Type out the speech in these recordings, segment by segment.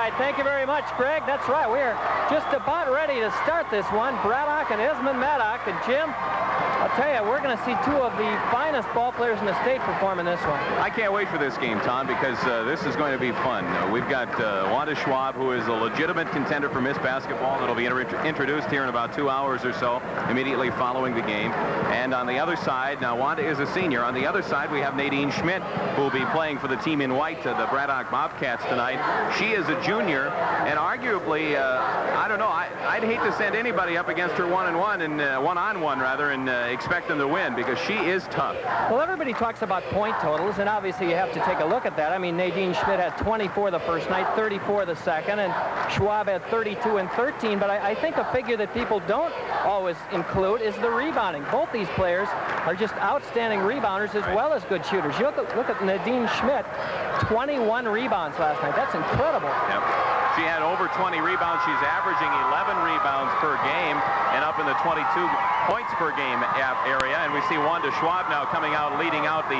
right. Thank you very much, Greg. That's right. We're just about ready to start this one. Braddock and Esmond Maddock. And Jim, I'll tell you, we're going to see two of the finest ball players in the state perform in this one. I can't wait for this game, Tom, because this is going to be fun. We've got Wanda Schwab, who is a legitimate contender for Miss Basketball. That'll be introduced here in about 2 hours or so, immediately following the game. And on the other side, now Wanda is a senior. On the other side, we have Nadine Schmidt, who will be playing for the team in white, the Braddock Bobcats tonight. She is a junior, and arguably, I don't know, I'd hate to send anybody up against her one-on-one and expect them to win, because she is tough. Well, everybody talks about point totals, and obviously you have to take a look at that. I mean, Nadine Schmidt had 24 the first night, 34 the second, and Schwab had 32 and 13, but I think a figure that people don't always include is the rebounding. Both these players are just outstanding rebounders as well as good shooters. You look at Nadine Schmidt, 21 rebounds last night. That's incredible. Yep. She had over 20 rebounds. She's averaging 11 rebounds per game and up in the 22 points per game area. And we see Wanda Schwab now coming out, leading out the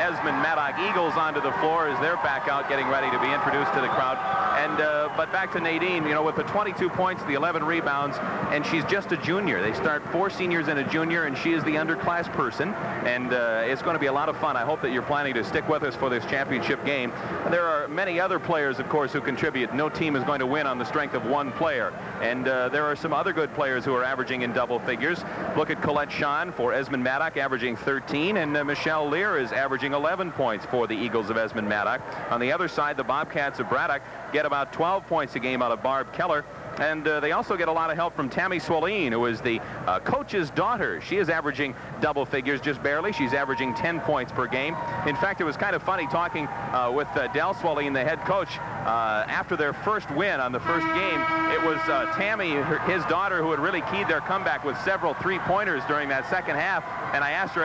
Esmond Maddock Eagles onto the floor as they're back out getting ready to be introduced to the crowd. And but back to Nadine, you know, with the 22 points, the 11 rebounds, and she's just a junior. They start 4 seniors and a junior, and she is the underclass person. And it's going to be a lot of fun. I hope that you're planning to stick with us for this championship game. There are many other players, of course, who contribute. No team is going to win on the strength of one player. And there are some other good players who are averaging in double figures. Look at Colette Sean for Esmond Maddock, averaging 13, and Michelle Lear is averaging 11 points for the Eagles of Esmond Maddock. On the other side, the Bobcats of Braddock get about 12 points a game out of Barb Keller. And they also get a lot of help from Tammy Swilleen, who is the coach's daughter. She is averaging double figures just barely. She's averaging 10 points per game. In fact, it was kind of funny talking with Del Swilleen, the head coach, after their first win on the first game. It was Tammy, his daughter, who had really keyed their comeback with several three-pointers during that second half. And I asked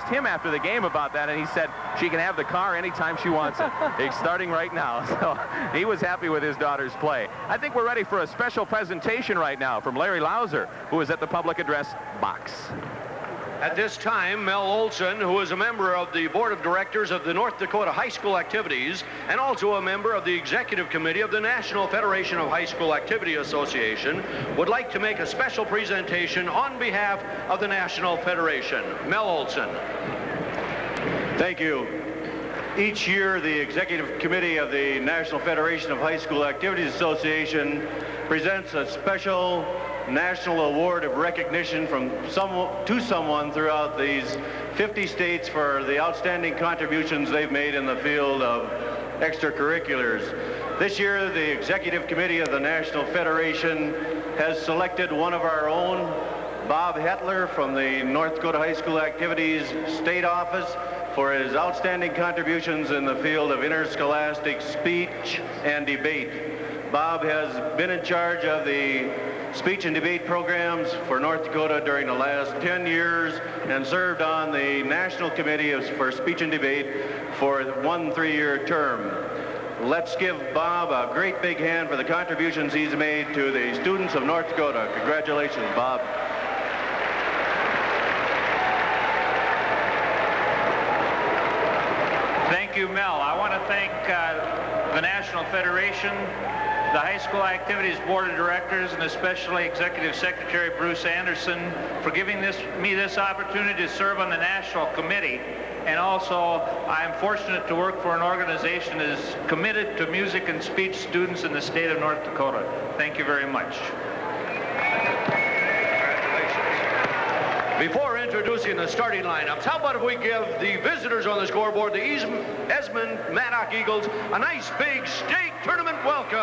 him after the game about that, and he said she can have the car anytime she wants it. It's starting right now. So he was happy with his daughter's play. I think we're ready for a special presentation right now from Larry Lauser, who is at the public address box. At this time, Mel Olson, who is a member of the Board of Directors of the North Dakota High School Activities and also a member of the Executive Committee of the National Federation of High School Activity Association, would like to make a special presentation on behalf of the National Federation. Mel Olson. Thank you. Each year, the Executive Committee of the National Federation of High School Activities Association presents a special national award of recognition to someone throughout these 50 states for the outstanding contributions they've made in the field of extracurriculars. This year, the Executive Committee of the National Federation has selected one of our own, Bob Hetler from the North Dakota High School Activities State Office, for his outstanding contributions in the field of interscholastic speech and debate. Bob has been in charge of the speech and debate programs for North Dakota during the last 10 years and served on the National Committee for Speech and Debate for one 3-year term. Let's give Bob a great big hand for the contributions he's made to the students of North Dakota. Congratulations, Bob. Thank you, Mel. I want to thank the National Federation, the High School Activities Board of Directors, and especially Executive Secretary Bruce Anderson for giving me this opportunity to serve on the National Committee. And also, I'm fortunate to work for an organization that is committed to music and speech students in the state of North Dakota. Thank you very much. Before introducing the starting lineups, how about if we give the visitors on the scoreboard, the Esmond Maddock Eagles, a nice big state tournament welcome.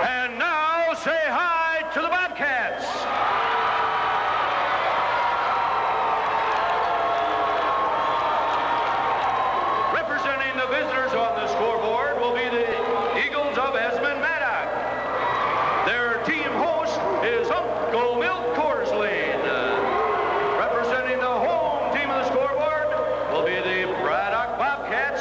And now say hi to the Bobcats. Representing the visitors on the scoreboard will be the Eagles of Esmond Maddock. Their team host is Uncle Milt Corsley. Representing the home team of the scoreboard will be the Braddock Bobcats.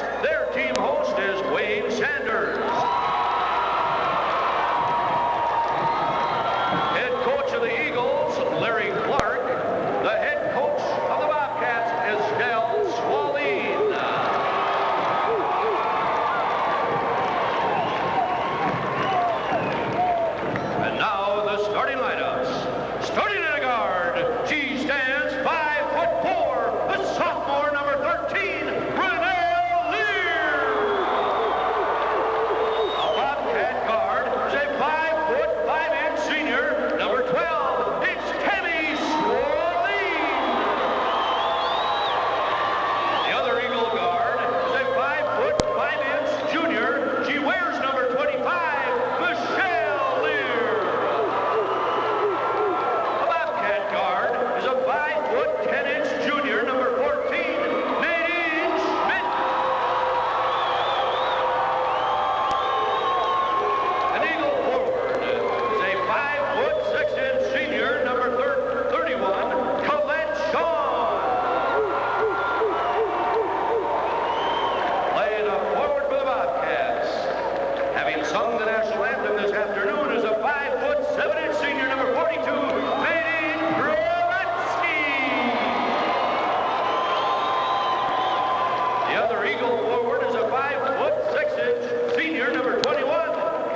The other Eagle forward is a 5'6" senior, number 21,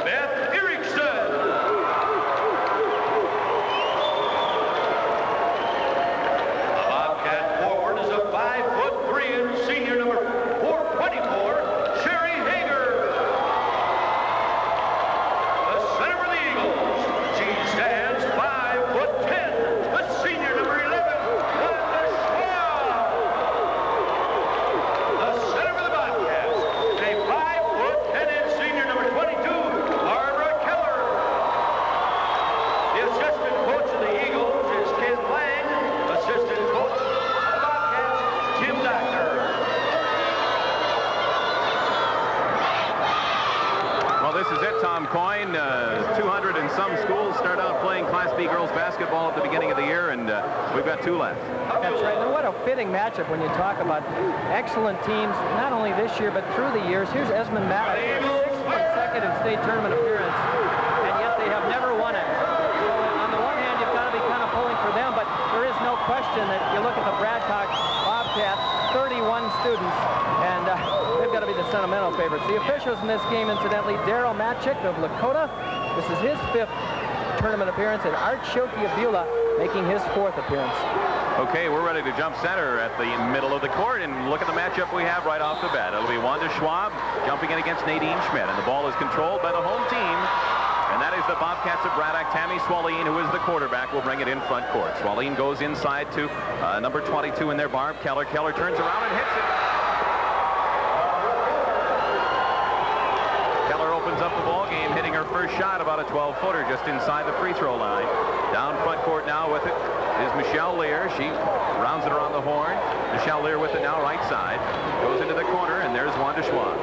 Beth Erickson. The Bobcat forward is a 5'3" senior, number 424, Sherry Hager. The center for the Eagles. She stands 5'10", the senior, number 11, Wanda Schwab. The center for the Bobcats, a 5'10" senior, number 22, Barbara Keller. The assistant coach of the Eagles is Ken Lang. Assistant coach of the Bobcats, Jim Doctor. Well, this is it, Tom Coyne. 200 and some schools start out playing Class B girls basketball at the beginning of the year, and we've got 2 left. That's right. And what a fitting matchup when you talk about excellent teams, not only this year, but through the years. Here's Esmond Maddock, their 6th consecutive state tournament appearance, and yet they have never won it. So on the one hand, you've got to be kind of pulling for them, but there is no question that you look at the Braddock Bobcats, 31 students, and they've got to be the sentimental favorites. The officials in this game, incidentally, Daryl Matchik of Lakota. This is his 5th tournament appearance, and Art Shoki-Abula making his 4th appearance. Okay, we're ready to jump center at the middle of the court, and look at the matchup we have right off the bat. It'll be Wanda Schwab jumping in against Nadine Schmidt, and the ball is controlled by the home team, and that is the Bobcats of Braddock. Tammy Swalene, who is the quarterback, will bring it in front court. Swalene goes inside to number 22 in there, Barb Keller. Keller turns around and hits it. Keller opens up the ball game, hitting her first shot, about a 12-footer just inside the free throw line. Down front court now with it is Michelle Lear. She rounds it around the horn. Michelle Lear with it now right side. Goes into the corner, and there's Wanda Schwab.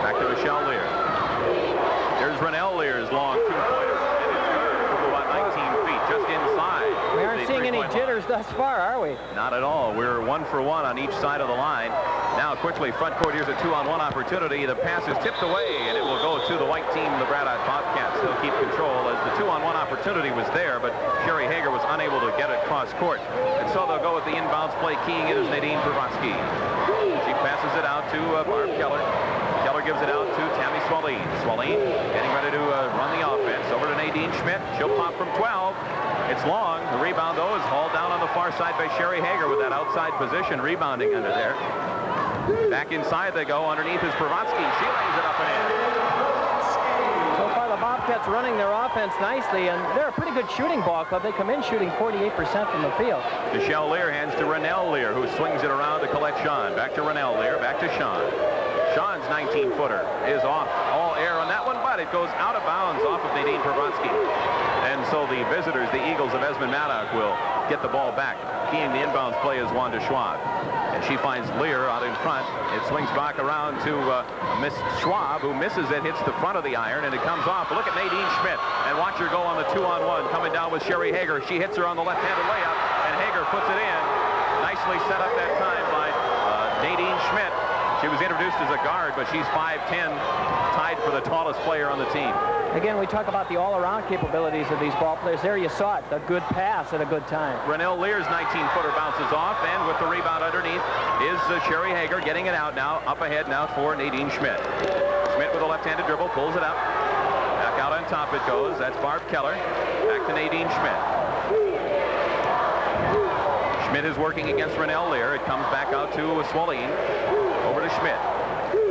Back to Michelle Lear. There's Rennell Lear's long two-pointer. It is good from about 19 feet, just inside. We aren't seeing any jitters thus far, are we? Not at all. We're 1 for 1 on each side of the line. Now quickly, front court, here's a 2-on-1 opportunity. The pass is tipped away, and it will go to the white team, the Braddock Bobcats. They'll keep control as the 2-on-1 opportunity was there, but Sherry Hager was unable to get it cross court. And so they'll go with the inbounds play. Keying it is Nadine Pravatsky. She passes it out to Barb Keller. Keller gives it out to Tammy Swalene. Swalene getting ready to run the offense. Over to Nadine Schmidt. She'll pop from 12. It's long. The rebound, though, is hauled down on the far side by Sherry Hager with that outside position, rebounding under there. Back inside they go. Underneath is Pravatsky. She lays it up and in. So far, the Bobcats running their offense nicely, and they're a pretty good shooting ball club. They come in shooting 48% from the field. Michelle Lear hands to Rennell Lear, who swings it around to Colette Sean. Back to Rennell Lear. Back to Sean. Sean's 19-footer is off all air on that one, but it goes out of bounds off of Nadine Pravatsky. And so the visitors, the Eagles of Esmond Maddock, will get the ball back. Keying the inbounds play is Wanda Schwab. And she finds Lear out in front. It swings back around to Miss Schwab, who misses it, hits the front of the iron, and it comes off. Look at Nadine Schmidt, and watch her go on the 2-on-1, coming down with Sherry Hager. She hits her on the left-handed layup, and Hager puts it in. Nicely set up that time by Nadine Schmidt. She was introduced as a guard, but she's 5'10", tied for the tallest player on the team. Again, we talk about the all-around capabilities of these ball players. There you saw it, a good pass at a good time. Rennell Lear's 19-footer bounces off, and with the rebound underneath is Sherry Hager getting it out now. Up ahead now for Nadine Schmidt. Schmidt with a left-handed dribble, pulls it up. Back out on top it goes. That's Barb Keller. Back to Nadine Schmidt. Schmidt is working against Rennell Lear. It comes back out to Swalene. Over to Schmidt.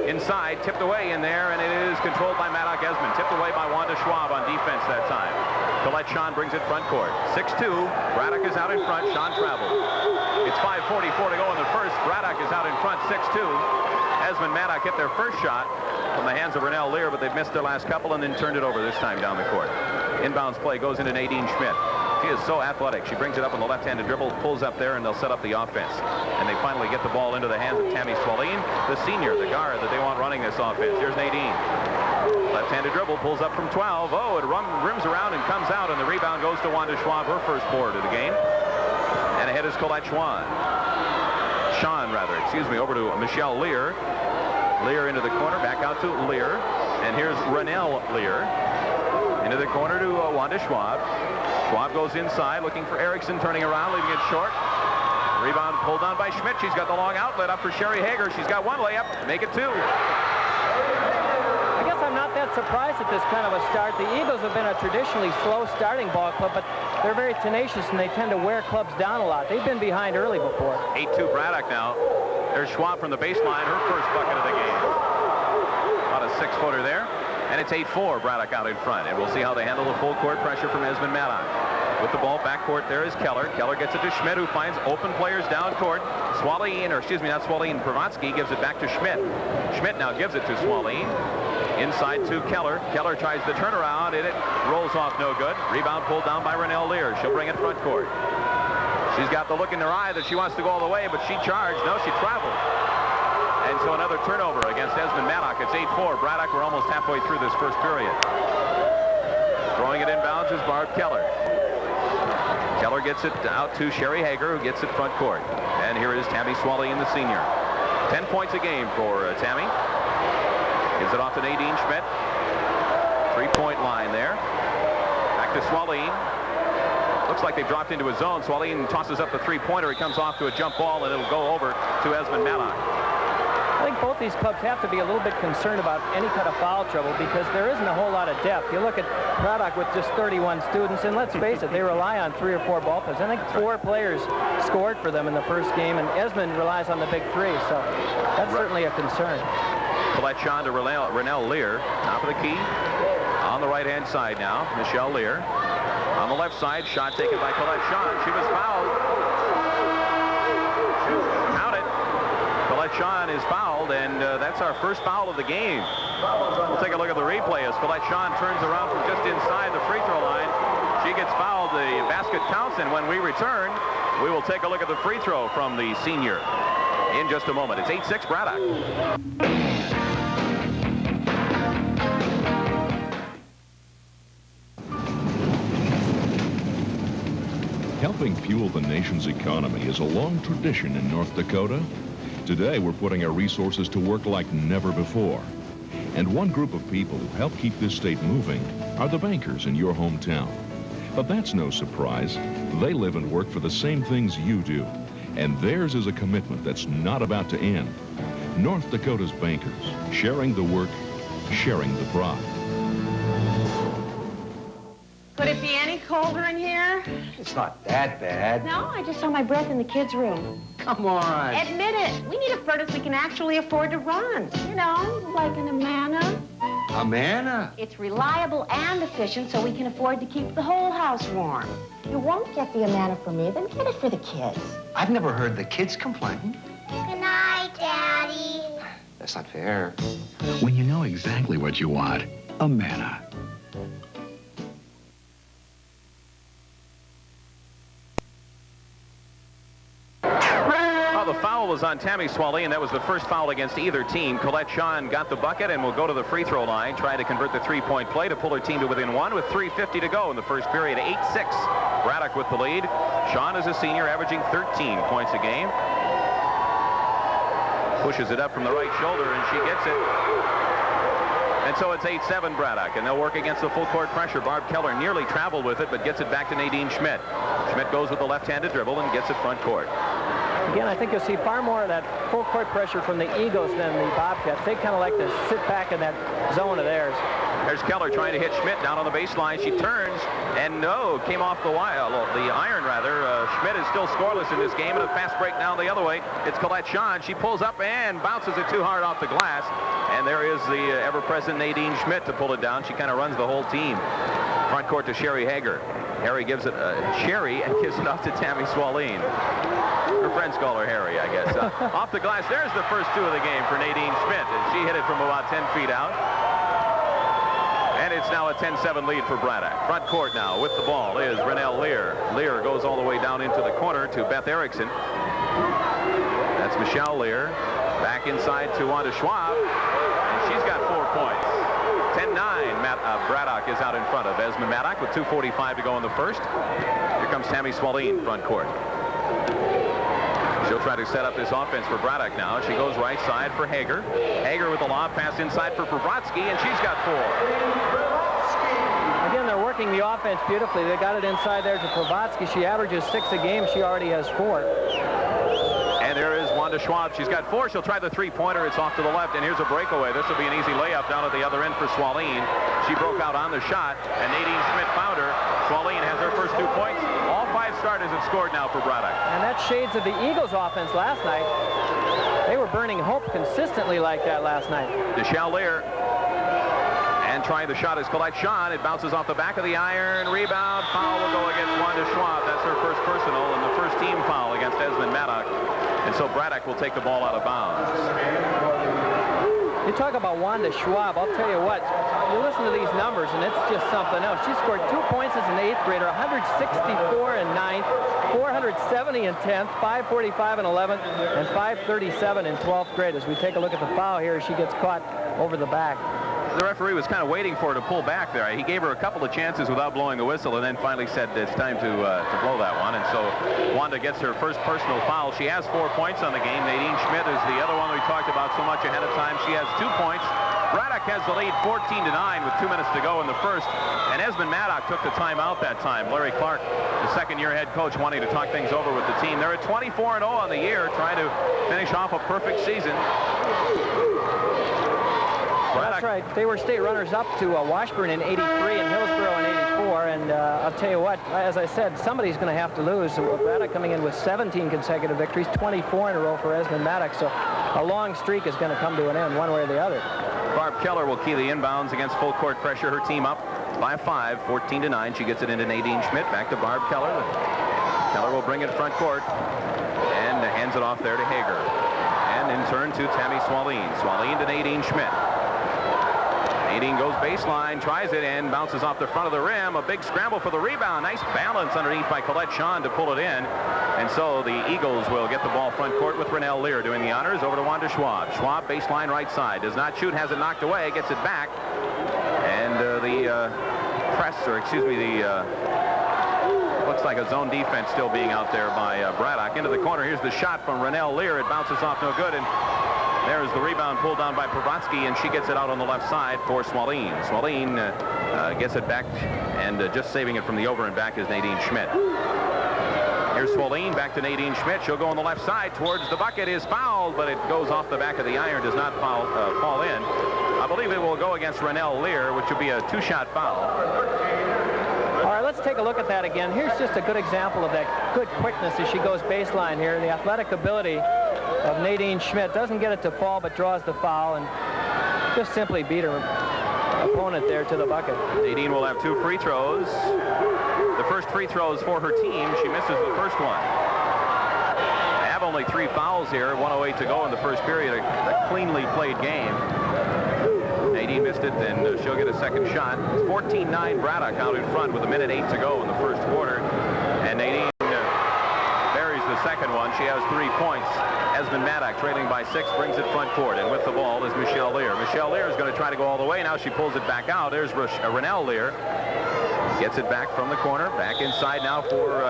Inside, tipped away in there, and it is controlled by Maddock Esmond. Tipped away by Wanda Schwab on defense that time. Colette Sean brings it front court. 6-2. Braddock is out in front. Sean travels. It's 5:44 to go in the first. Braddock is out in front, 6-2. Esmond Maddock hit their first shot from the hands of Rennell Lear, but they've missed their last couple and then turned it over this time down the court. Inbounds play goes into Nadine Schmidt. She is so athletic. She brings it up on the left-handed dribble, pulls up there, and they'll set up the offense. And they finally get the ball into the hands of Tammy Swalene, the senior, the guard that they want running this offense. Here's Nadine. Left-handed dribble, pulls up from 12. Oh, it rims around and comes out, and the rebound goes to Wanda Schwab, her first board of the game. And ahead is Colette Sean, over to Michelle Lear. Lear into the corner, back out to Lear. And here's Rennell Lear. Into the corner to Wanda Schwab. Schwab goes inside, looking for Erickson, turning around, leaving it short. Rebound pulled down by Schmidt. She's got the long outlet up for Sherry Hager. She's got one layup. Make it 2. I guess I'm not that surprised at this kind of a start. The Eagles have been a traditionally slow starting ball club, but they're very tenacious and they tend to wear clubs down a lot. They've been behind early before. 8-2 Braddock now. There's Schwab from the baseline, her first bucket of the game. About a 6-footer there. And it's 8-4 Braddock out in front. And we'll see how they handle the full court pressure from Esmond Maddock. With the ball backcourt, there is Keller. Keller gets it to Schmidt, who finds open players down court. Swalien, or excuse me, not Swalien, Pravatsky gives it back to Schmidt. Schmidt now gives it to Swalien. Inside to Keller. Keller tries the turnaround, and it rolls off no good. Rebound pulled down by Renelle Lear. She'll bring it front court. She's got the look in her eye that she wants to go all the way, but she charged. No, she traveled. And so another turnover against Esmond Maddock. It's 8-4. Braddock, we're almost halfway through this first period. Throwing it inbounds is Barb Keller. Keller gets it out to Sherry Hager, who gets it front court. And here is Tammy Swalien, the senior. 10 points a game for Tammy. Gives it off to Nadine Schmidt. 3-point line there. Back to Swalien. Looks like they dropped into a zone. Swalien tosses up the three-pointer. He comes off to a jump ball, and it'll go over to Esmond Maddock. I think both these clubs have to be a little bit concerned about any kind of foul trouble because there isn't a whole lot of depth. You look at Braddock with just 31 students, and let's face it, they rely on 3 or 4 ball players. I think 4 players scored for them in the first game, and Esmond relies on the big 3, so that's certainly a concern. Colette Sean to Renelle Lear. Top of the key. On the right-hand side now, Michelle Lear. On the left side, shot taken by Colette Sean. She was fouled. Counted. Colette Sean is fouled, and that's our first foul of the game. We'll take a look at the replay as Colette Sean turns around from just inside the free throw line. She gets fouled. The basket counts, and when we return, we will take a look at the free throw from the senior in just a moment. It's 8-6 Braddock. Helping fuel the nation's economy is a long tradition in North Dakota. Today, we're putting our resources to work like never before. And one group of people who help keep this state moving are the bankers in your hometown. But that's no surprise. They live and work for the same things you do. And theirs is a commitment that's not about to end. North Dakota's bankers, sharing the work, sharing the pride. Could it be any colder in here? It's not that bad. No, I just saw my breath in the kids' room. Come on. Admit it. We need a furnace we can actually afford to run. You know, like an Amana. Amana? It's reliable and efficient, so we can afford to keep the whole house warm. You won't get the Amana for me, then get it for the kids. I've never heard the kids complain. Good night, Daddy. That's not fair. When you know exactly what you want, Amana. The foul was on Tammy Swalien. That was the first foul against either team. Colette Sean got the bucket and will go to the free throw line, trying to convert the three-point play to pull her team to within 1 with 3:50 to go in the first period. 8-6. Braddock with the lead. Sean is a senior, averaging 13 points a game. Pushes it up from the right shoulder, and she gets it. And so it's 8-7 Braddock, and they'll work against the full court pressure. Barb Keller nearly traveled with it, but gets it back to Nadine Schmidt. Schmidt goes with the left-handed dribble and gets it front court. Again, I think you'll see far more of that full court pressure from the Eagles than the Bobcats. They kind of like to sit back in that zone of theirs. There's Keller trying to hit Schmidt down on the baseline. She turns, and no, came off the iron rather. Schmidt is still scoreless in this game, and a fast break down the other way. It's Colette Sean. She pulls up and bounces it too hard off the glass. And there is the ever-present Nadine Schmidt to pull it down. She kind of runs the whole team. Front court to Sherry Hager. Harry gives it, Sherry, and gives it off to Tammy Swalien. Her friends call her Harry, I guess. Off the glass, there's the first 2 of the game for Nadine Schmidt, and she hit it from about 10 feet out. And it's now a 10-7 lead for Braddock. Front court now with the ball is Renelle Lear. Lear goes all the way down into the corner to Beth Erickson. That's Michelle Lear. Back inside to Wanda Schwab, and she's got 4 points. 10-9, Braddock is out in front of Esmond Maddock with 2:45 to go in the first. Here comes Tammy Swalien, front court. She'll try to set up this offense for Braddock now. She goes right side for Hager. Hager with a lob pass inside for Pravatsky, and she's got 4. Again, they're working the offense beautifully. They got it inside there to Pravatsky. She averages 6 a game. She already has 4. Wanda Schwab. She's got 4. She'll try the three-pointer. It's off to the left, and here's a breakaway. This will be an easy layup down at the other end for Swalene. She broke out on the shot, and Nadine Schmidt found her. Swalene has her first 2 points. All 5 starters have scored now for Braddock. And that's shades of the Eagles' offense last night. They were burning hope consistently like that last night. Michelle Lear. And trying the shot is Colette Sean. It bounces off the back of the iron. Rebound. Foul will go against Wanda Schwab. That's her first personal and the first team foul against Esmond Maddock. And so Braddock will take the ball out of bounds. You talk about Wanda Schwab, I'll tell you what, you listen to these numbers and it's just something else. She scored 2 points as an 8th grader, 164 in 9th, 470 in 10th, 545 in 11th, and 537 in 12th grade. As we take a look at the foul here, she gets caught over the back. The referee was kind of waiting for her to pull back there. He gave her a couple of chances without blowing a whistle, and then finally said it's time to blow that one. And so Wanda gets her first personal foul. She has 4 points on the game. Nadine Schmidt is the other one we talked about so much ahead of time. She has 2 points. Braddock has the lead 14-9 with 2 minutes to go in the first. And Esmond Maddock took the timeout that time. Larry Clark, the second-year head coach, wanting to talk things over with the team. They're at 24-0 on the year, trying to finish off a perfect season. That's right. They were state runners-up to Washburn in '83 and Hillsborough in '84. And I'll tell you what, as I said, somebody's going to have to lose. Braddock coming in with 17 consecutive victories, 24 in a row for Esmond Maddock. So a long streak is going to come to an end one way or the other. Barb Keller will key the inbounds against full court pressure. Her team up by 5, 14-9. She gets it into Nadine Schmidt. Back to Barb Keller. Keller will bring it front court and hands it off there to Hager. And in turn to Tammy Swalene. Swalene to Nadine Schmidt. Nadine goes baseline, tries it, and bounces off the front of the rim. A big scramble for the rebound. Nice balance underneath by Colette Sean to pull it in. And so the Eagles will get the ball front court with Renelle Lear doing the honors. Over to Wanda Schwab. Schwab baseline right side. Does not shoot, has it knocked away, gets it back. And looks like a zone defense still being out there by Braddock. Into the corner. Here's the shot from Renelle Lear. It bounces off no good. And there's the rebound pulled down by Pravatsky, and she gets it out on the left side for Swalene. Swalene gets it back, and just saving it from the over and back is Nadine Schmidt. Here's Swalene, back to Nadine Schmidt. She'll go on the left side towards the bucket. Is fouled, but it goes off the back of the iron, does not fall in. I believe it will go against Renelle Lear, which will be a 2-shot foul. All right, let's take a look at that again. Here's just a good example of that good quickness as she goes baseline here. The athletic ability of Nadine Schmidt. Doesn't get it to fall, but draws the foul and just simply beat her opponent there to the bucket. Nadine will have 2 free throws. The first free throws for her team. She misses the first one. They have only 3 fouls here. 1:08 to go in the first period. A cleanly played game. Nadine missed it, and she'll get a second shot. It's 14-9 Braddock out in front with 1:08 to go in the first quarter. And Nadine buries the second one. She has 3 points. Esmond Maddock trailing by 6 brings it front court, and with the ball is Michelle Lear. Michelle Lear is going to try to go all the way. Now she pulls it back out. There's Renelle Lear. Gets it back from the corner. Back inside now for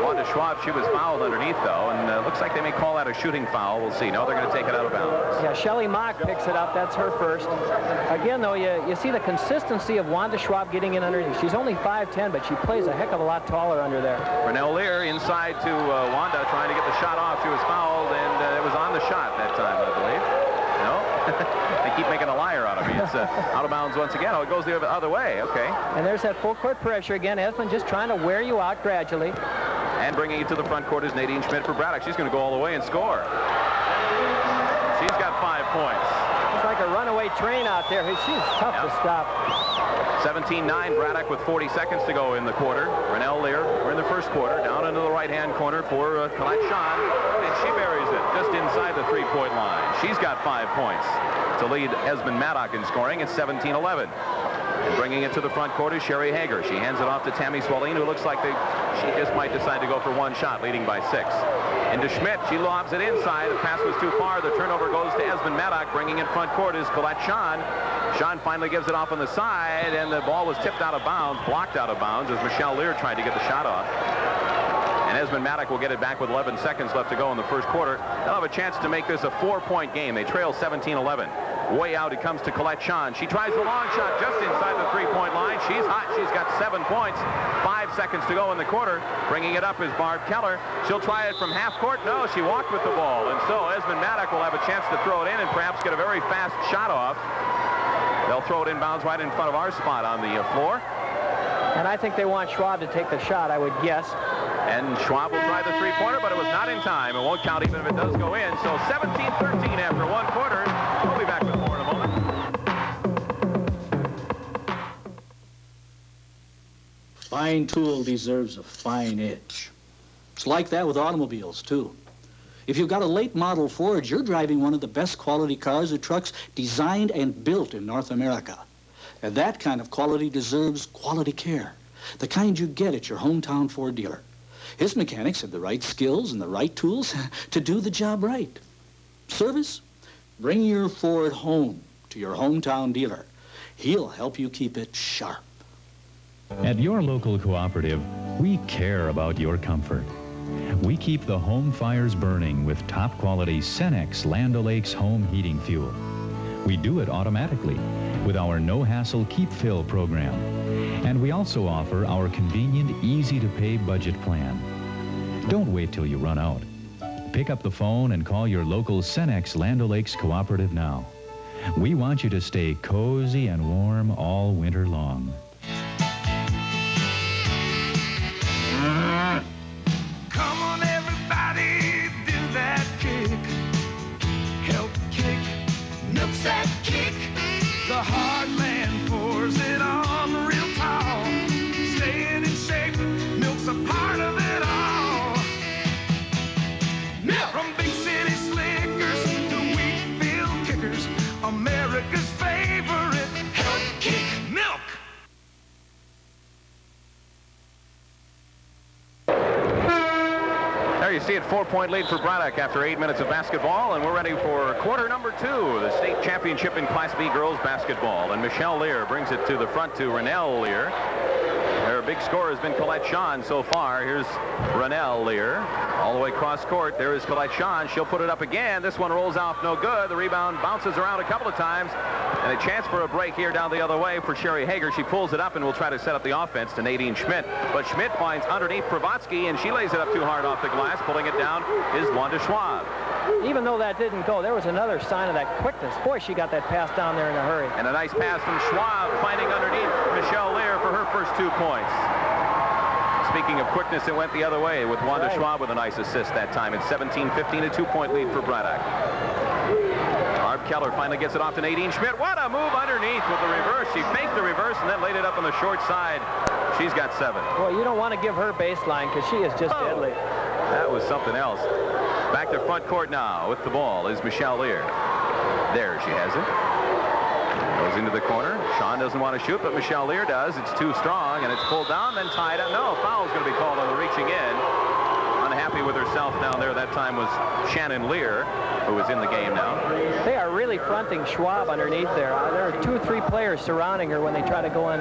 Wanda Schwab. She was fouled underneath, though, and looks like they may call that a shooting foul. We'll see. No, they're going to take it out of bounds. Yeah, Shelley Mock picks it up. That's her first. Again, though, you see the consistency of Wanda Schwab getting in underneath. She's only 5'10", but she plays a heck of a lot taller under there. Renelle Lear inside to Wanda, trying to get the shot off. She was fouled, and it was on the shot that time, I believe. No? They keep making a liar out of me. It's out of bounds once again. Oh, it goes the other way. Okay. And there's that full court pressure again. Esmond just trying to wear you out gradually. And bringing it to the front court is Nadine Schmidt for Braddock. She's going to go all the way and score. She's got 5 points. It's like a runaway train out there. She's tough to stop. 17-9 Braddock with 40 seconds to go in the quarter. Renelle Lear, we're in the first quarter, down into the right-hand corner for Colette Sean, and she buries it just inside the 3-point line. She's got 5 points to lead Esmond Maddock in scoring. It's 17-11. And bringing it to the front court is Sherry Hager. She hands it off to Tammy Swalene, who looks like she just might decide to go for 1 shot, leading by 6. Into Schmidt. She lobs it inside. The pass was too far. The turnover goes to Esmond Maddock. Bringing in front court is Colette Sean. Sean finally gives it off on the side, and the ball was tipped out of bounds, blocked out of bounds as Michelle Lear tried to get the shot off. And And Esmond Maddock will get it back with 11 seconds left to go in the first quarter. They'll have a chance to make this a 4-point game. They trail 17-11. Way out it comes to Colette Sean. She tries the long shot just inside the three-point line. She's hot. She's got 7 points. 5 seconds to go in the quarter. Bringing it up is Barb Keller. She'll try it from half court. No, she walked with the ball. And so Esmond Maddock will have a chance to throw it in and perhaps get a very fast shot off. They'll throw it inbounds right in front of our spot on the floor. And I think they want Schwab to take the shot, I would guess. And Schwab will try the three-pointer, but it was not in time. It won't count even if it does go in. So 17-13 after 1 quarter. We'll be back with more in a moment. Fine tool deserves a fine edge. It's like that with automobiles, too. If you've got a late model Ford, you're driving one of the best quality cars or trucks designed and built in North America. And that kind of quality deserves quality care, the kind you get at your hometown Ford dealer. His mechanics have the right skills and the right tools to do the job right. Service? Bring your Ford home to your hometown dealer. He'll help you keep it sharp. At your local cooperative, we care about your comfort. We keep the home fires burning with top-quality Cenex Land O'Lakes home heating fuel. We do it automatically with our no-hassle keep-fill program. And we also offer our convenient, easy-to-pay budget plan. Don't wait till you run out. Pick up the phone and call your local Cenex Land O'Lakes cooperative now. We want you to stay cozy and warm all winter long. Come on, everybody, do that kick. Help kick, milks that kick. The hard man pours it on real tall. Staying in shape, milk's a part of it all. Milk! From big city slickers to wheat-field kickers, America's favorite help kick, milk. There you see it, 4-point lead for Braddock after 8 minutes of basketball, and we're ready for quarter number 2, the state championship in Class B girls basketball. And Michelle Lear brings it to the front to Renelle Lear. Their big scorer has been Colette Sean so far. Here's Renelle Lear all the way cross court. There is Colette Sean. She'll put it up again. This one rolls off no good. The rebound bounces around a couple of times. And a chance for a break here down the other way for Sherry Hager. She pulls it up and will try to set up the offense to Nadine Schmidt. But Schmidt finds underneath Pravatsky, and she lays it up too hard off the glass. Pulling it down is Wanda Schwab. Even though that didn't go, there was another sign of that quickness. Boy, she got that pass down there in a hurry. And a nice pass from Schwab, finding underneath Michelle Lear for her first 2 points. Speaking of quickness, it went the other way with Wanda Schwab with a nice assist that time. It's 17-15, a 2-point lead for Braddock. Barb Keller finally gets it off to Nadine Schmidt. What a move underneath with the reverse. She faked the reverse and then laid it up on the short side. She's got 7. Well, you don't want to give her baseline because she is just deadly. That was something else. Back to front court now with the ball is Michelle Lear. There she has it. Goes into the corner. Sean doesn't want to shoot, but Michelle Lear does. It's too strong, and it's pulled down, then tied up. No, foul's going to be called on the reaching in. Unhappy with herself down there. That time was Shannon Lear, who is in the game now. They are really fronting Schwab underneath there. There are 2 or 3 players surrounding her when they try to go in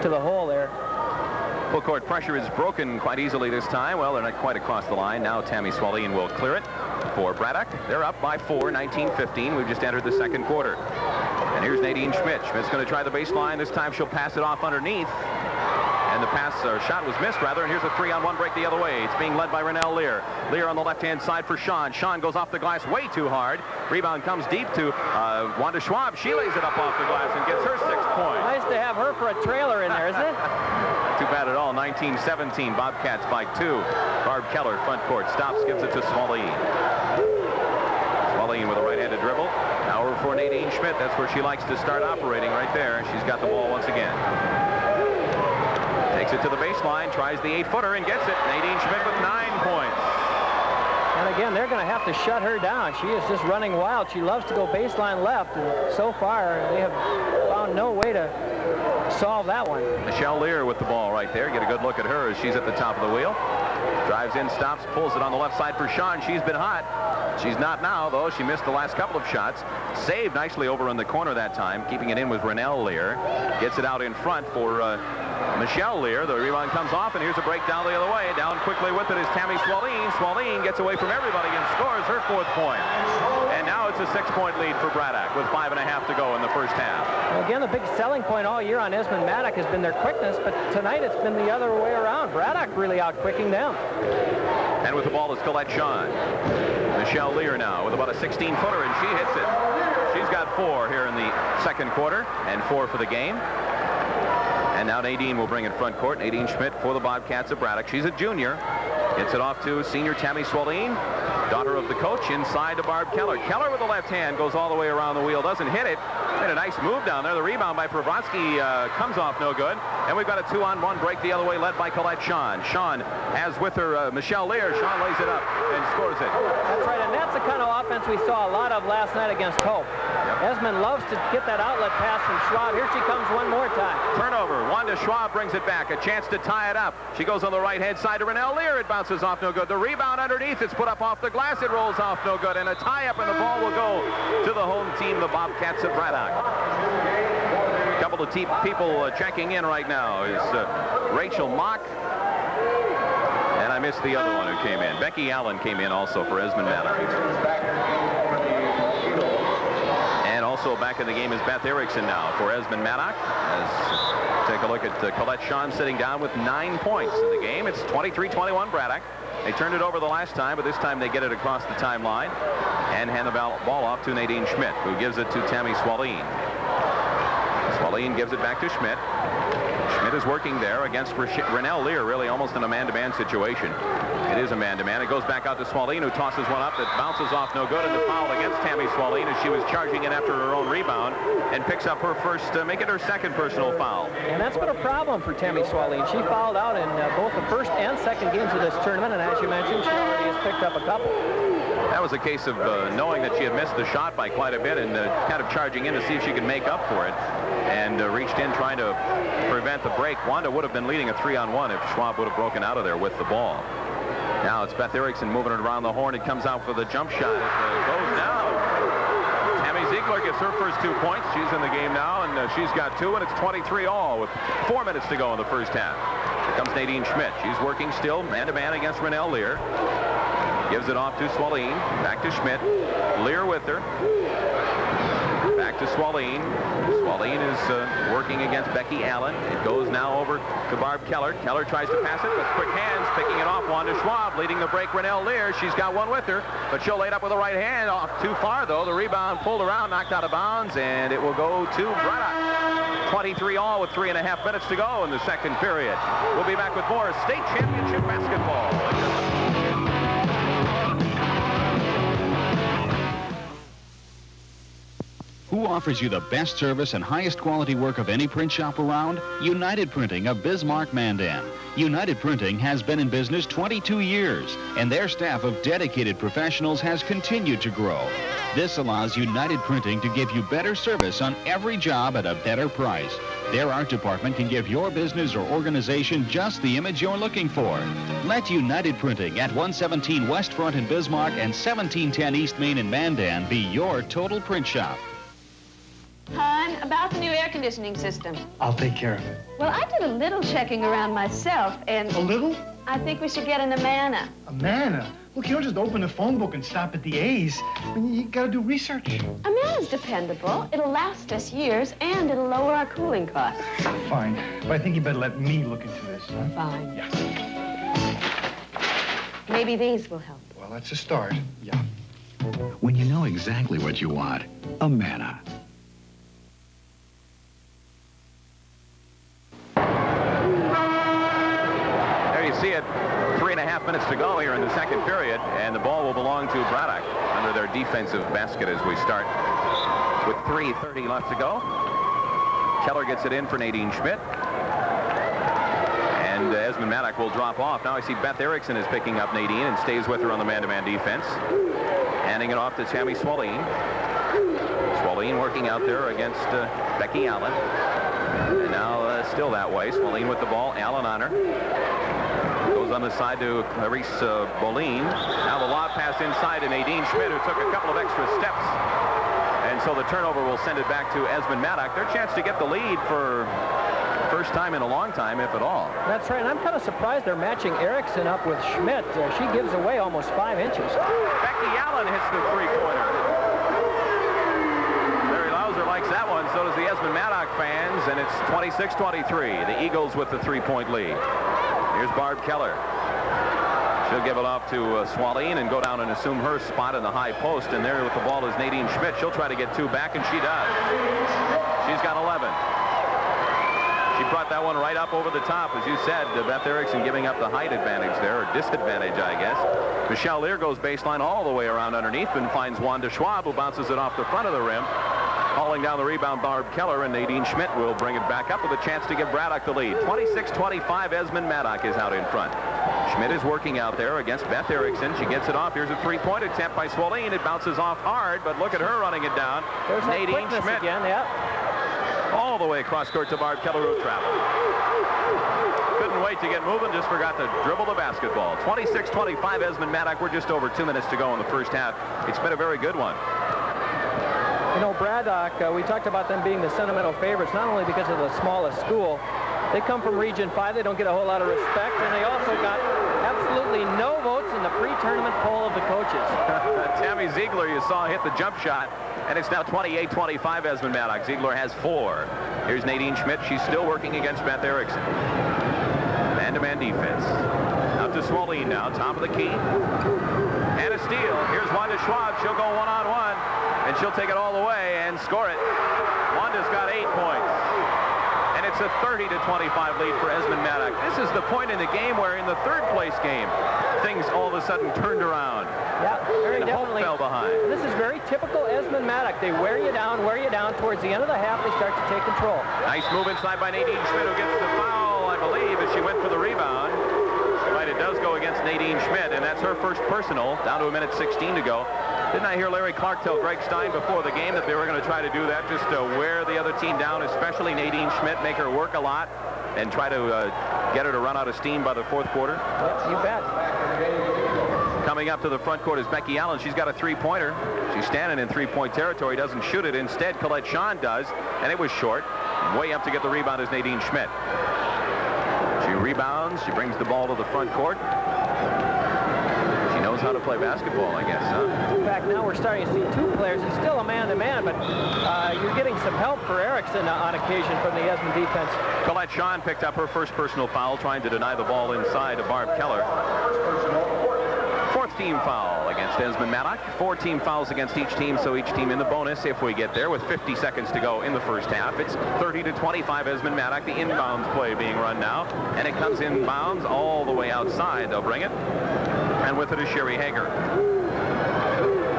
to the hole there. Full court pressure is broken quite easily this time. Well, they're not quite across the line. Now Tammy Swallian will clear it for Braddock. They're up by 4, 19-15. We've just entered the second quarter. And here's Nadine Schmidt. Schmidt's going to try the baseline. This time she'll pass it off underneath. And the pass, or shot was missed, rather. And here's a 3-on-1 break the other way. It's being led by Renelle Lear. Lear on the left-hand side for Sean. Sean goes off the glass way too hard. Rebound comes deep to Wanda Schwab. She lays it up off the glass and gets her 6 points. Nice to have her for a trailer in there, isn't it? Not too bad at all. 19-17. Bobcats by 2. Barb Keller, front court. Stops, gives it to Swallian. Swallian with a right-handed dribble. Now over for Nadine Schmidt. That's where she likes to start operating right there. She's got the ball once again. Takes it to the baseline, tries the 8-footer and gets it. Nadine Schmidt with 9 points. And again, they're going to have to shut her down. She is just running wild. She loves to go baseline left. And so far, they have found no way to solve that one. Michelle Lear with the ball right there. Get a good look at her as she's at the top of the wheel. Drives in, stops, pulls it on the left side for Sean. She's been hot. She's not now, though. She missed the last couple of shots. Saved nicely over in the corner that time. Keeping it in with Renelle Lear. Gets it out in front for Michelle Lear. The rebound comes off, and here's a break down the other way. Down quickly with it is Tammy Swalene. Swalene gets away from everybody and scores her 4th point. And now it's a 6-point lead for Braddock with 5.5 to go in the first half. Well, again, the big selling point all year on Esmond Maddock has been their quickness, but tonight it's been the other way around. Braddock really out-quicking them. And with the ball is Colette Shawn. Michelle Lear now with about a 16-footer, and she hits it. She's got 4 here in the second quarter and 4 for the game. And now Nadine will bring in front court. Nadine Schmidt for the Bobcats of Braddock. She's a junior. Gets it off to senior Tammy Swalene, daughter of the coach, inside to Barb Keller. Keller with the left hand goes all the way around the wheel. Doesn't hit it. Made a nice move down there. The rebound by Pravotsky comes off no good. And we've got a 2-on-1 break the other way led by Colette Shawn. Shawn has with her Michelle Lear. Shawn lays it up and scores it. That's right, and that's the kind of offense we saw a lot of last night against Hope. Yep. Esmond loves to get that outlet pass from Schwab. Here she comes one more time. Turnover. Wanda Schwab brings it back. A chance to tie it up. She goes on the right-hand side to Renelle Lear. It bounces off no good. The rebound underneath. It's put up off the glass. It rolls off no good. And a tie-up, and the ball will go to the home team, the Bobcats of Braddock. A couple of people checking in right now is Rachel Mock. And I missed the other one who came in. Becky Allen came in also for Esmond Maddock. And also back in the game is Beth Erickson now for Esmond Maddock. Take a look at Colette Shawn sitting down with 9 points in the game. It's 23-21 Braddock. They turned it over the last time, but this time they get it across the timeline and hand the ball off to Nadine Schmidt, who gives it to Tammy Swalene. Swalene gives it back to Schmidt. Schmidt is working there against Renelle Lear, really almost in a man-to-man situation. It is a man-to-man. It goes back out to Swalene, who tosses one up that bounces off no good, and the foul against Tammy Swalene as she was charging in after her own rebound and picks up her first, make it her second personal foul. And that's been a problem for Tammy Swalene. She fouled out in both the first and second games of this tournament, and as you mentioned, she already has picked up a couple. That was a case of knowing that she had missed the shot by quite a bit and kind of charging in to see if she could make up for it, and reached in trying to prevent the break. Wanda would have been leading a 3-on-1 if Schwab would have broken out of there with the ball. Now it's Beth Erickson moving it around the horn. It comes out for the jump shot. It goes down. Tammy Ziegler gets her first 2 points. She's in the game now, and she's got 2, and it's 23-all with 4 minutes to go in the first half. Here comes Nadine Schmidt. She's working still man-to-man against Renelle Lear. Gives it off to Swalene. Back to Schmidt. Lear with her. Back to Swalene. Swalene is working against Becky Allen. It goes now over to Barb Keller. Keller tries to pass it with quick hands, picking it off. Wanda Schwab leading the break. Renelle Lear. She's got one with her, but she'll lay it up with the right hand. Off too far, though. The rebound pulled around, knocked out of bounds, and it will go to Braddock. 23-all with 3.5 minutes to go in the second period. We'll be back with more state championship basketball. Who offers you the best service and highest quality work of any print shop around? United Printing of Bismarck, Mandan. United Printing has been in business 22 years, and their staff of dedicated professionals has continued to grow. This allows United Printing to give you better service on every job at a better price. Their art department can give your business or organization just the image you're looking for. Let United Printing at 117 West Front in Bismarck and 1710 East Main in Mandan be your total print shop. Hon, about the new air conditioning system. I'll take care of it. Well, I did a little checking around myself, and... A little? I think we should get an Amana. Amana? Look, you don't just open the phone book and stop at the A's. I mean, you gotta do research. Amana's dependable. It'll last us years, and it'll lower our cooling costs. Fine. But I think you better let me look into this, huh? Fine. Yeah. Maybe these will help. Well, that's a start. Yeah. When you know exactly what you want, Amana. See it, 3.5 minutes to go here in the second period, and the ball will belong to Braddock under their defensive basket as we start with 3:30 left to go. Keller gets it in for Nadine Schmidt, and Esmond Maddock will drop off. Now I see Beth Erickson is picking up Nadine and stays with her on the man-to-man defense, handing it off to Tammy Swalene. Swalene working out there against Becky Allen, and now still that way. Swalene with the ball, Allen on her. Goes on the side to Clarice Boline. Now the lob pass inside to Nadine Schmidt, who took a couple of extra steps. And so the turnover will send it back to Esmond Maddock. Their chance to get the lead for First time in a long time, if at all. That's right, and I'm kind of surprised they're matching Erickson up with Schmidt. She gives away almost 5 inches. Becky Allen hits the three-pointer. Larry Lauser likes that one, so does the Esmond Maddock fans, and it's 26-23. The Eagles with the 3-point lead. Here's Barb Keller. She'll give it off to Swalene and go down and assume her spot in the high post, and there with the ball is Nadine Schmidt. She'll try to get 2 back, and she does. She's got 11. She brought that one right up over the top, as you said. Beth Erickson giving up the height advantage there, or disadvantage, I guess. Michelle Lear goes baseline all the way around underneath and finds Wanda Schwab, who bounces it off the front of the rim. Hauling down the rebound, Barb Keller, and Nadine Schmidt will bring it back up with a chance to give Braddock the lead. 26-25, Esmond Maddock is out in front. Schmidt is working out there against Beth Erickson. She gets it off. Here's a three-point attempt by Swalene. It bounces off hard, but look at her running it down. There's Nadine Schmidt again, yeah. All the way across court to Barb Keller, who traveled. Couldn't wait to get moving, just forgot to dribble the basketball. 26-25, Esmond Maddock. We're just over 2 minutes to go in the first half. It's been a very good one. You know, Braddock, we talked about them being the sentimental favorites, not only because of the smallest school. They come from Region 5. They don't get a whole lot of respect, and they also got absolutely no votes in the pre-tournament poll of the coaches. Tammy Ziegler, you saw, hit the jump shot, and it's now 28-25, Esmond Maddock. Ziegler has 4. Here's Nadine Schmidt. She's still working against Beth Erickson. Man-to-man defense. Out to Swalene now, top of the key. And a steal. Here's Wanda Schwab. She'll go one-on-one, and she'll take it all the way and score it. Wanda's got 8 points. And it's a 30-25 lead for Esmond Maddock. This is the point in the game where in the third-place game, things all of a sudden turned around. Yeah, very and definitely. Hope fell behind. This is very typical Esmond Maddock. They wear you down. Towards the end of the half, they start to take control. Nice move inside by Nadine Schmidt, who gets the foul, I believe, as she went for the rebound. But it does go against Nadine Schmidt, and that's her first personal, down to a minute 16 to go. Didn't I hear Larry Clark tell Greg Stein before the game that they were going to try to do that, just to wear the other team down, especially Nadine Schmidt, make her work a lot, and try to get her to run out of steam by the fourth quarter? Yep, you bet. Coming up to the front court is Becky Allen. She's got a three-pointer. She's standing in three-point territory, doesn't shoot it. Instead, Colette Shawn does, and it was short. Way up to get the rebound is Nadine Schmidt. She rebounds. She brings the ball to the front court. She knows how to play basketball, I guess, huh? In fact, now we're starting to see 2 players. It's still a man-to-man, but you're getting some help for Erickson on occasion from the Esmond defense. Colette Shawn picked up her first personal foul, trying to deny the ball inside to Barb Keller. 4th team foul against Esmond Maddock. 4 team fouls against each team, so each team in the bonus if we get there with 50 seconds to go in the first half. It's 30-25 Esmond Maddock. The inbounds play being run now, and it comes inbounds all the way outside. They'll bring it, and with it is Sherry Hager.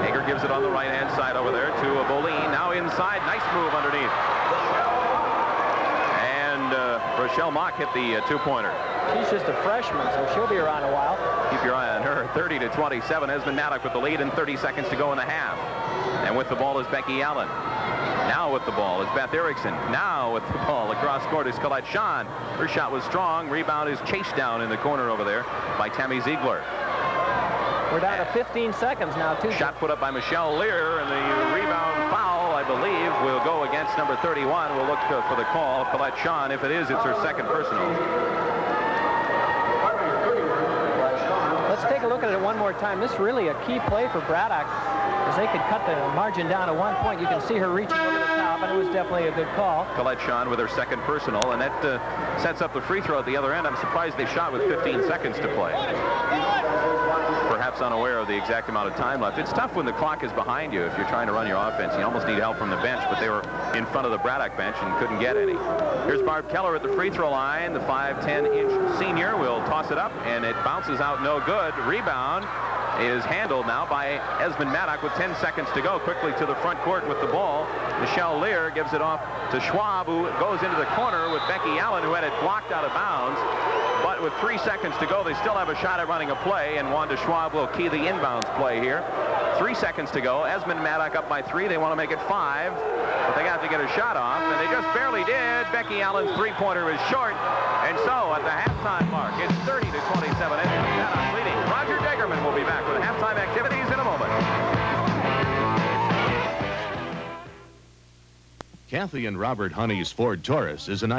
Hager gives it on the right-hand side over there to Boleen. Now inside, nice move underneath. And Rochelle Mock hit the 2-pointer. She's just a freshman, so she'll be around a while. Keep your eye on her. 30-27. Esmond Maddock with the lead and 30 seconds to go in the half. And with the ball is Becky Allen. Now with the ball is Beth Erickson. Now with the ball across court is Colette Shawn. Her shot was strong. Rebound is chased down in the corner over there by Tammy Ziegler. We're down to 15 seconds now, too. Shot put up by Michelle Lear, and the rebound foul, I believe, will go against number 31. We'll look for the call. Colette Shawn. If it is, it's her second personal. Let's take a look at it one more time. This is really a key play for Braddock, as they could cut the margin down to 1 point. You can see her reaching over the top, and it was definitely a good call. Colette Shawn with her second personal, and that sets up the free throw at the other end. I'm surprised they shot with 15 seconds to play. Perhaps unaware of the exact amount of time left. It's tough when the clock is behind you if you're trying to run your offense. You almost need help from the bench, but they were in front of the Braddock bench and couldn't get any. Here's Barb Keller at the free throw line. The 5'10" senior will toss it up, and it bounces out no good. Rebound is handled now by Esmond Maddock with 10 seconds to go. Quickly to the front court with the ball. Michelle Lear gives it off to Schwab, who goes into the corner with Becky Allen, who had it blocked out of bounds. But with 3 seconds to go, they still have a shot at running a play, and Wanda Schwab will key the inbounds play here. 3 seconds to go. Esmond Maddock up by 3. They want to make it 5, but they got to get a shot off, and they just barely did. Becky Allen's three-pointer is short, and so at the halftime mark, it's 30-27. Esmond Maddock leading. Roger Degerman will be back with halftime activities in a moment. Kathy and Robert Honey's Ford Taurus is an